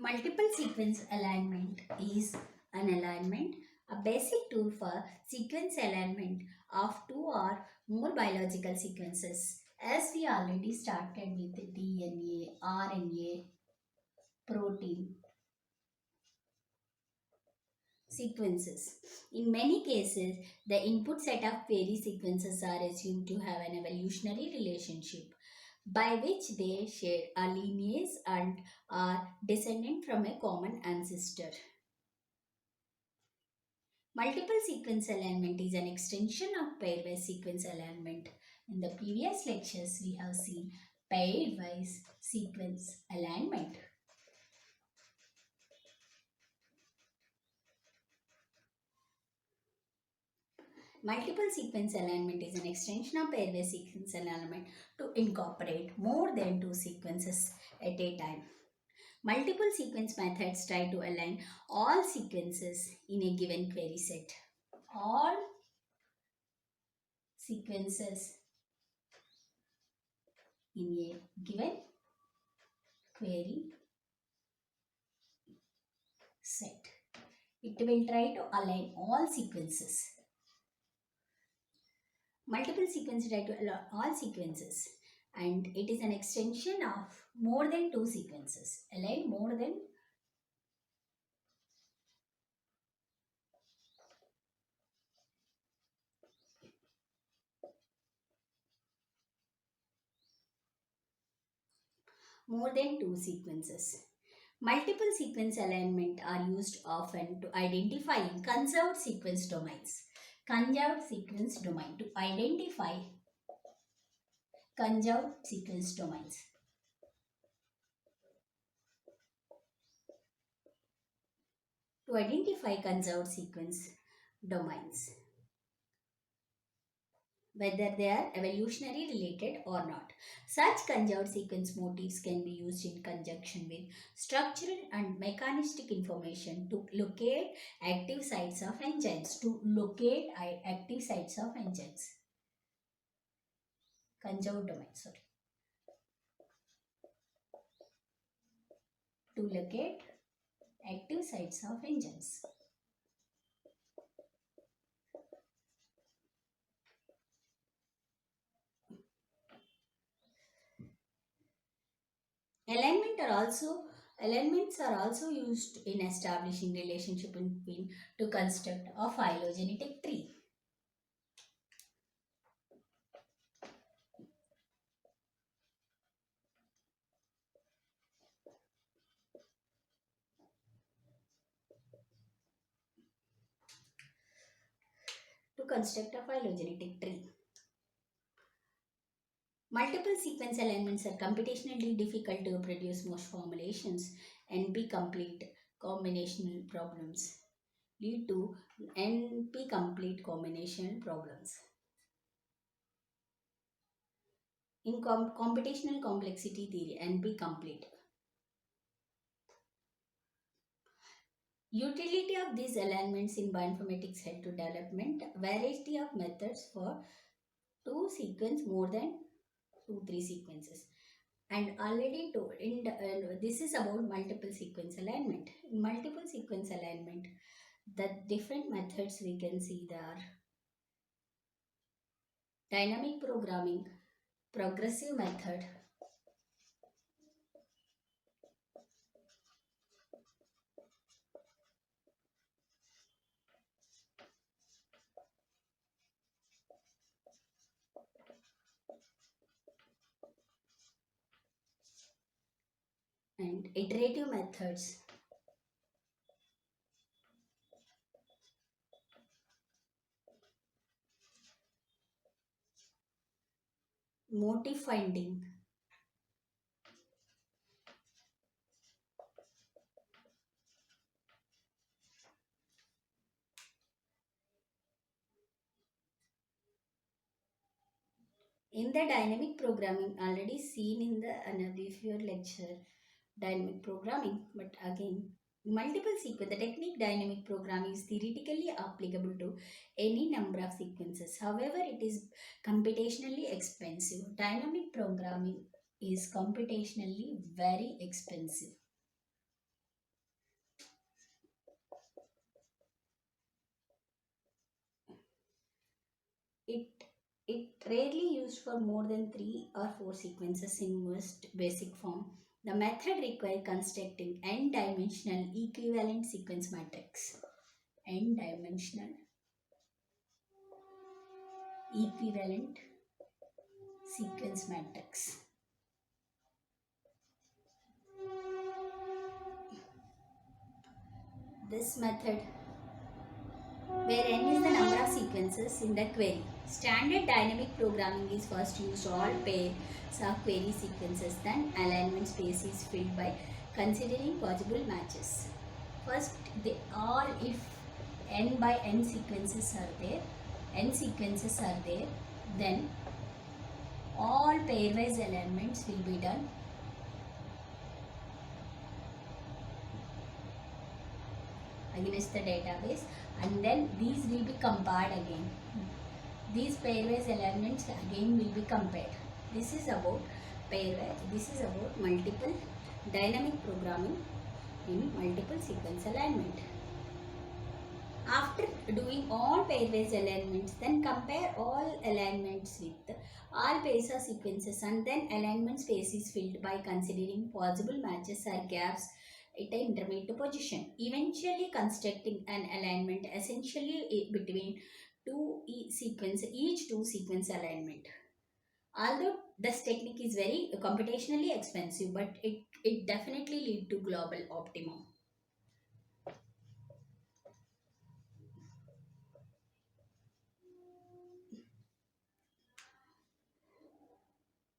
Multiple sequence alignment is an alignment, a basic tool for sequence alignment of two or more biological sequences. As we already started with DNA, RNA, protein sequences. In many cases, the input set of query sequences are assumed to have an evolutionary relationship by which they share a lineage and are descendant from a common ancestor. Multiple sequence alignment is an extension of pairwise sequence alignment. In the previous lectures, we have seen pairwise sequence alignment. Multiple sequence alignment is an extension of pairwise sequence alignment to incorporate more than two sequences at a time. Multiple sequence methods try to align all sequences in a given query set. All sequences in a given query set. It will try to align all sequences. Multiple sequences try to align all sequences, and it is an extension of more than two sequences. Align more than two sequences. Multiple sequence alignment are used often to identify conserved sequence domains. Conserved sequence domain to identify conserved sequence domains. To identify conserved sequence domains, whether they are evolutionary related or not. Such conserved sequence motifs can be used in conjunction with structural and mechanistic information to locate active sites of enzymes. Active sites of enzymes. Conserved domains, sorry. To locate active sites of enzymes. Alignments are also used in establishing relationship between to construct a phylogenetic tree. To construct a phylogenetic tree. Multiple sequence alignments are computationally difficult to produce most formulations and be complete combinational problems lead to NP complete combination problems. In computational complexity theory, NP complete. Utility of these alignments in bioinformatics help to development variety of methods for two sequence more than 2-3 sequences. And already told this is about multiple sequence alignment. In multiple sequence alignment, the different methods we can see there are dynamic programming, progressive method, and iterative methods. Motif finding. In the dynamic programming, already seen in the previous lecture, dynamic programming, but again, multiple sequence, the technique dynamic programming is theoretically applicable to any number of sequences. However, it is computationally expensive. Dynamic programming is computationally very expensive. It rarely used for more than 3 or 4 sequences in most basic form. The method required constructing n-dimensional equivalent sequence matrix. N-dimensional equivalent sequence matrix. This method, where n is the number of sequences in the query. Standard dynamic programming is first used all pairs of query sequences, then alignment space is filled by considering possible matches. First, all if n by n sequences are there, then all pairwise alignments will be done. Against the database, and then these will be compared again. These pairwise alignments again will be compared. This is about pairwise. This is about multiple dynamic programming in multiple sequence alignment. After doing all pairwise alignments, then compare all alignments with all pairs of sequences, and then alignment space is filled by considering possible matches or gaps at an intermediate position, eventually constructing an alignment essentially between each two sequence alignment. Although this technique is very computationally expensive, but it definitely lead to global optimum.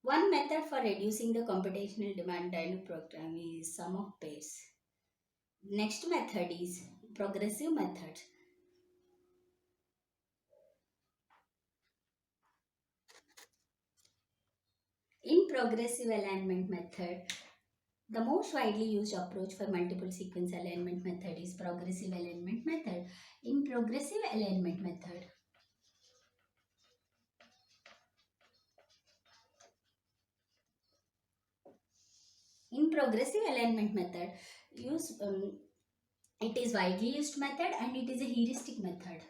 One method for reducing the computational demand dynamic programming is sum of pairs. Next method is progressive method. In progressive alignment method, the most widely used approach for multiple sequence alignment method is progressive alignment method. In progressive alignment method, use it is widely used method and it is a heuristic method.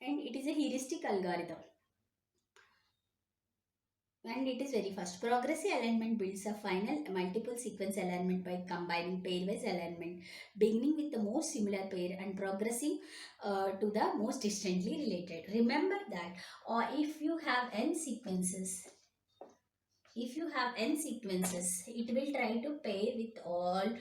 And it is a heuristic algorithm. And it is very fast. Progressive alignment builds a final multiple sequence alignment by combining pairwise alignment, beginning with the most similar pair and progressing to the most distantly related. Remember that if you have n sequences, it will try to pair with all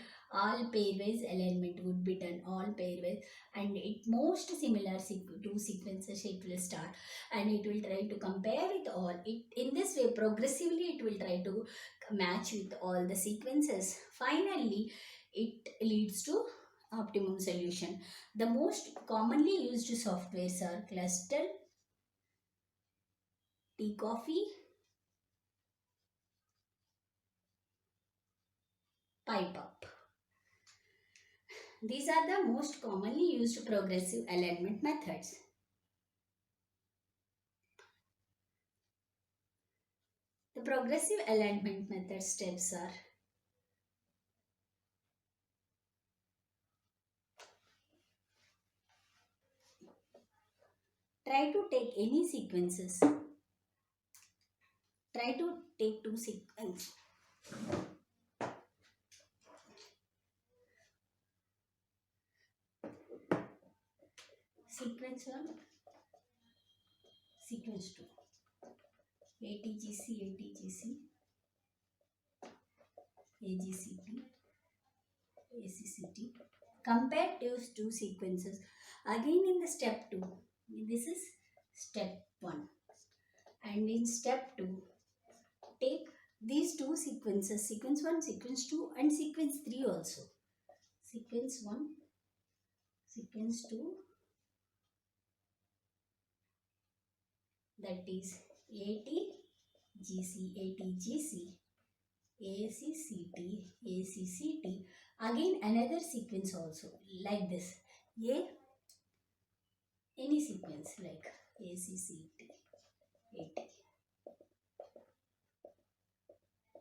pairwise alignment would be done, all pairwise, and it most similar two sequences it will start, and it will try to compare with all. It in this way progressively it will try to match with all the sequences. Finally, it leads to optimum solution. The most commonly used softwares are Cluster, Tea Coffee, PipeUp. These are the most commonly used progressive alignment methods. The progressive alignment method steps are: try to take any sequences. Try to take two sequences. Sequence 1, sequence 2. ATGC, ATGC, AGCT, ACCT. Compare those two sequences. Again in the step 2. This is step 1. And in step 2, take these two sequences, sequence 1, sequence 2 and sequence 3 also. Sequence 1, sequence 2, that is ATGC, ATGC, ACCT, ACCT. Again another sequence also like this. Any sequence like ACCT, AT.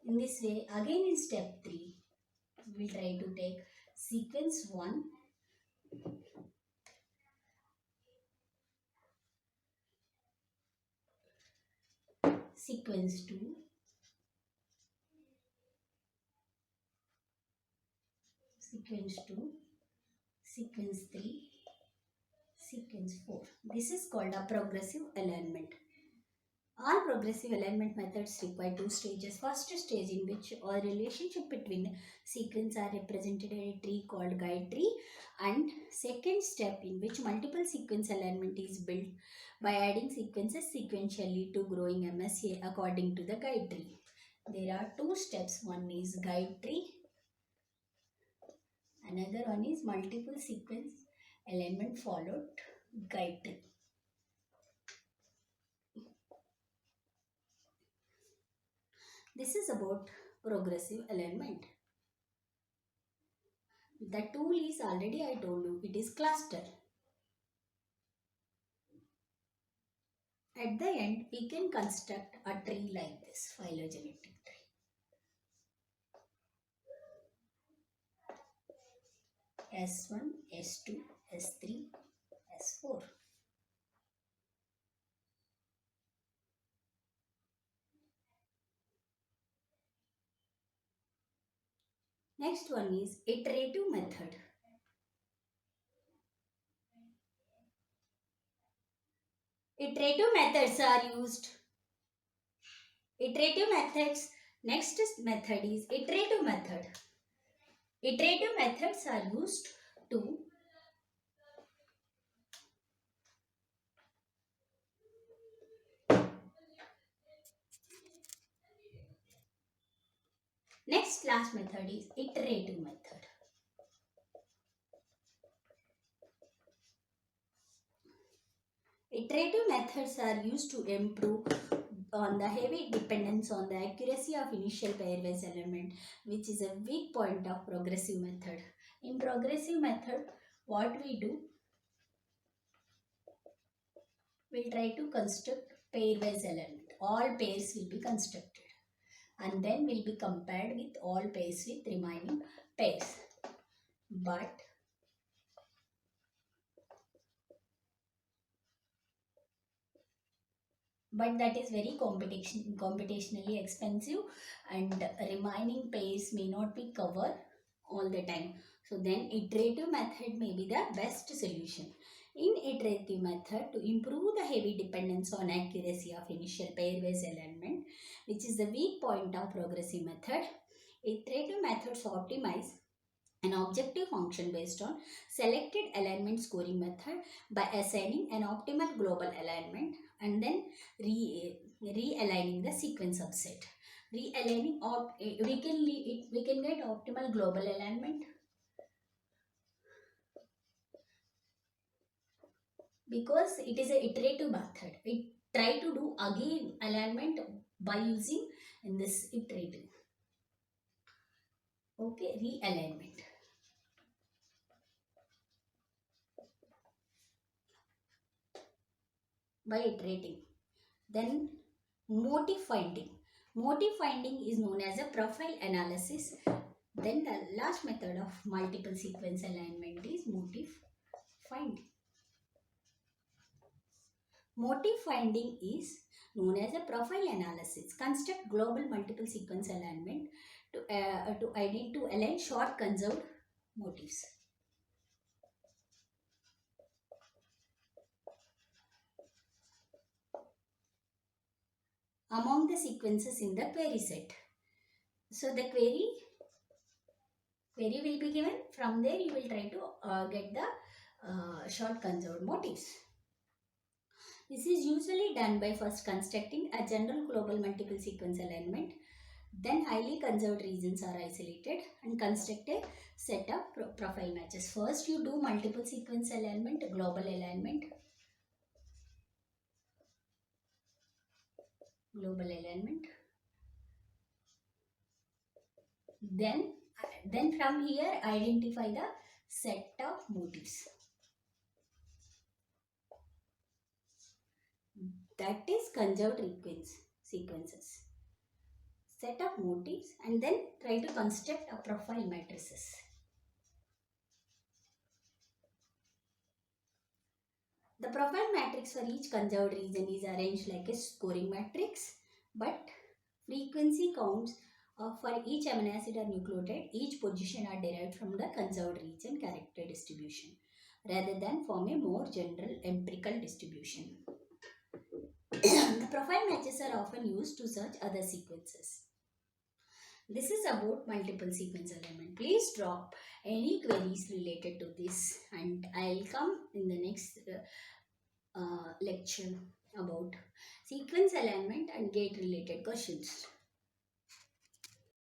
In this way, again in step 3, we will try to take sequence 1, sequence 2, sequence 2, sequence 3, sequence 4. This is called a progressive alignment. All progressive alignment methods require two stages. First stage, in which a relationship between sequence are represented in a tree called guide tree, and second step, in which multiple sequence alignment is built by adding sequences sequentially to growing MSA according to the guide tree. There are two steps. One is guide tree, another one is multiple sequence alignment followed guide tree. This is about progressive alignment. The tool is already I told you, it is cluster. At the end, we can construct a tree like this, phylogenetic tree. S1, S2, S3, S4. Next one is iterative method. Iterative methods are used. Iterative methods. Next method is iterative method. Iterative methods are used to next last method is iterative method. Iterative methods are used to improve on the heavy dependence on the accuracy of initial pairwise alignment, which is a weak point of progressive method. In progressive method, what we do, we'll try to construct pairwise alignment. All pairs will be constructed and then will be compared with all pairs with remaining pairs. But that is very computationally expensive, and remaining pairs may not be covered all the time. So then iterative method may be the best solution. In iterative method, to improve the heavy dependence on accuracy of initial pairwise alignment, which is the weak point of progressive method, iterative methods optimize an objective function based on selected alignment scoring method by assigning an optimal global alignment and then realigning the sequence subset. Realigning, we can get optimal global alignment because it is a iterative method. It try to do again alignment by using in this iterative. Okay, realignment. By iterating. Then motif finding. Motif finding is known as a profile analysis. Then the last method of multiple sequence alignment is motif finding. Motif finding is known as a profile analysis. Construct global multiple sequence alignment to align short conserved motifs. Among the sequences in the query set. So the query will be given. From there you will try to get the short conserved motifs. This is usually done by first constructing a general global multiple sequence alignment. Then highly conserved regions are isolated and construct a set of profile matches. First you do multiple sequence alignment, global alignment, global alignment. Then from here identify the set of motifs. That is conserved sequences. Set of motifs and then try to construct a profile matrices. The profile matrix for each conserved region is arranged like a scoring matrix. but frequency counts for each amino acid or nucleotide, each position are derived from the conserved region character distribution rather than from a more general empirical distribution. The profile matches are often used to search other sequences. This is about multiple sequence alignment. Please drop any queries related to this, and I'll come in the next lecture about sequence alignment and gate related questions.